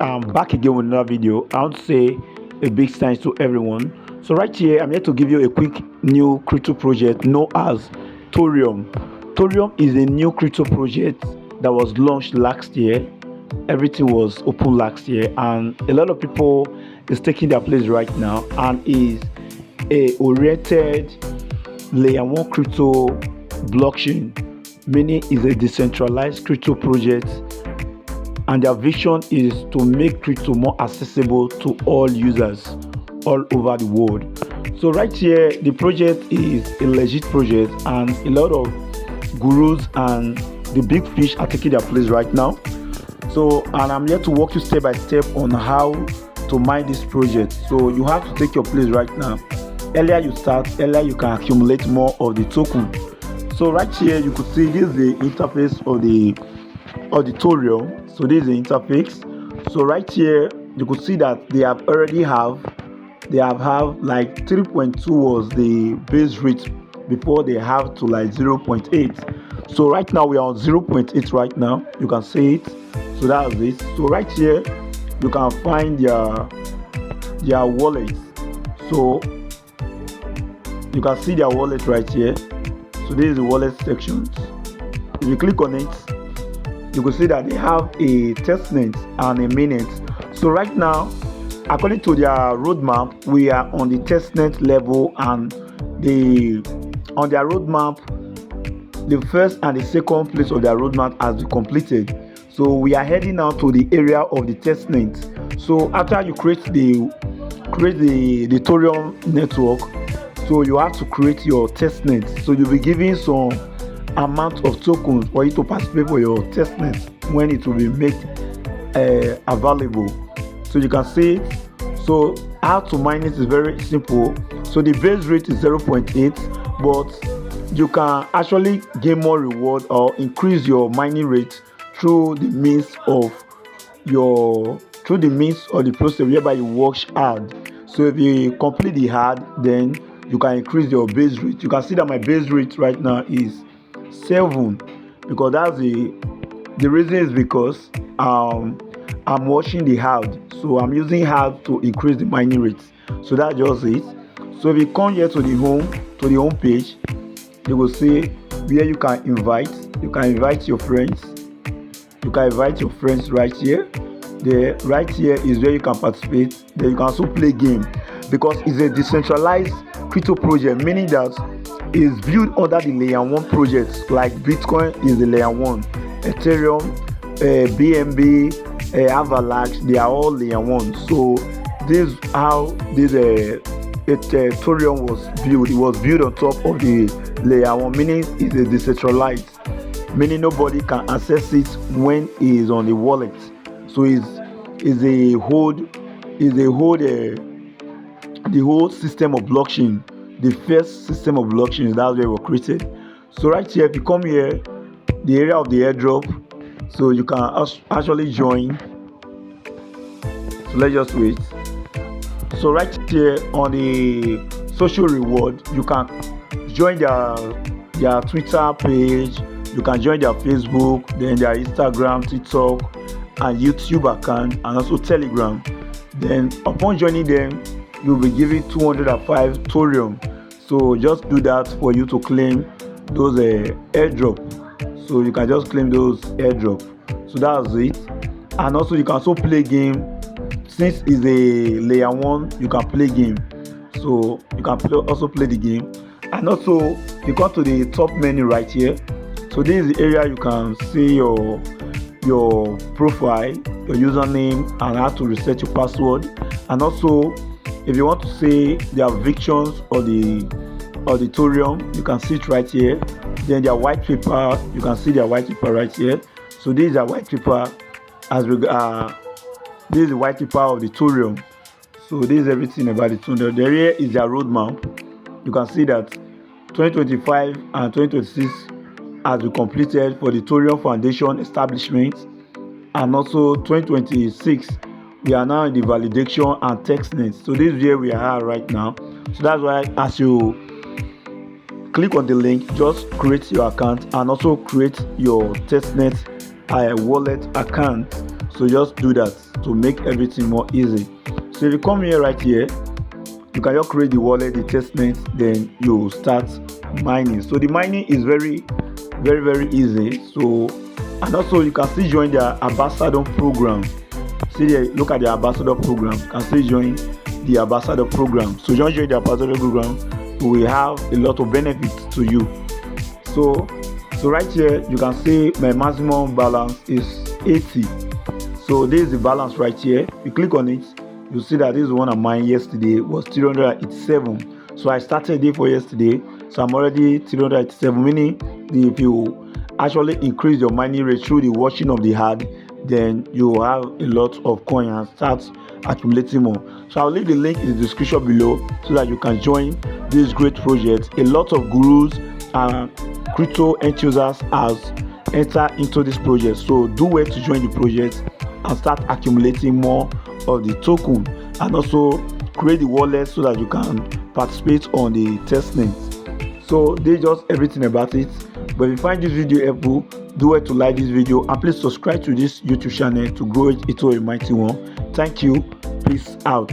I'm back again with another video. I want to say a big thanks to everyone. So right here, I'm here to give you a quick new crypto project known as Torium. Torium is a new crypto project that was launched last year. Everything was open last year, and a lot of people is taking their place right now, and is a oriented layer one crypto blockchain, meaning is a decentralized crypto project, and their vision is to make crypto more accessible to all users all over the world. So right here, the project is a legit project, and a lot of gurus and the big fish are taking their place right now. So, and I'm here to walk you step by step on how to mine this project. So you have to take your place right now. Earlier you start, earlier you can accumulate more of the token. So right here you could see this is the interface of the Torium. So this is the interface. So right here you could see that they have like 3.2 was the base rate before they have to like 0.8. So right now we are on 0.8 right now. You can see it. So that's it. So right here you can find their wallet. So you can see their wallet right here. So this is the wallet section. If you click on it, you can see that they have a testnet and a mainnet. So right now, according to their roadmap, we are on the testnet level, and on their roadmap, the first and the second place of their roadmap has been completed. So we are heading now to the area of the testnet. So after you create the Torium network, so you have to create your testnet. So you'll be given some amount of tokens for you to participate for your testnet when it will be made available. So you can see it. So how to mine it is very simple. So the base rate is 0.8, but you can actually gain more reward or increase your mining rate through the means of the process whereby you work hard. So if you complete the hard, then you can increase your base rate. You can see that my base rate right now is 7, because that's the reason is because I'm watching the hard. So I'm using hard to increase the mining rate. So that's just it. So if you come here to the home page, you will see where you can invite your friends. You can invite your friends right here. Right here is where you can participate. Then you can also play game, because it's a decentralized crypto project, meaning that is built under the layer 1 projects. Like Bitcoin is the layer 1, Ethereum, BNB, Avalanche, they are all layer 1. So this is how this Torium was built. It was built on top of the layer 1, meaning it's a decentralized, meaning nobody can access it when it is on the wallet. So the whole system of blockchain, the first system of blockchain, that's where it was created. So right here, if you come here, the area of the airdrop, so you can actually join. So let's just wait. So right here on the social reward, you can join their Twitter page, you can join their Facebook, then their Instagram, TikTok, and YouTube account, and also Telegram. Then upon joining them, you'll be given 205 Torium. So just do that for you to claim those airdrop. So you can just claim those airdrop. So that's it. And also you can also play game. Since it's a layer 1, you can play game. So you can also play the game. And also you come to the top menu right here. So this is the area you can see your profile, your username, and how to reset your password. And also if you want to see their victions or the Torium, you can see it right here. Then their white paper, you can see their white paper right here. So this is their white paper this is the white paper of the Torium. So this is everything about the Torium. The here is their roadmap. You can see that 2025 and 2026 has been completed for the Torium Foundation establishment, and also 2026 we are now in the validation and testnet. So this is where we are right now. So that's why as you click on the link, just create your account and also create your testnet a wallet account. So just do that to make everything more easy. So if you come here, right here, you can just create the wallet, the testnet, then you start mining. So the mining is very easy. So, and also you can still join the ambassador program. See there, look at the ambassador program. You can still join the ambassador program. So just join the ambassador program. You will have a lot of benefits to you. So right here you can see my maximum balance is 80. So this is the balance right here. You click on it, you see that this one of mine yesterday was 387. So I started it for yesterday, so I'm already 387, meaning if you actually increase your mining rate through the watching of the ad, then you have a lot of coin and start accumulating more. So I'll leave the link in the description below so that you can join this great project. A lot of gurus and crypto enthusiasts has entered into this project, so do well to join the project and start accumulating more of the token, and also create the wallet so that you can participate on the testnet. So there's just everything about it. But if you find this video helpful, do well to like this video and please subscribe to this YouTube channel to grow it into a mighty one. Thank you. Peace out.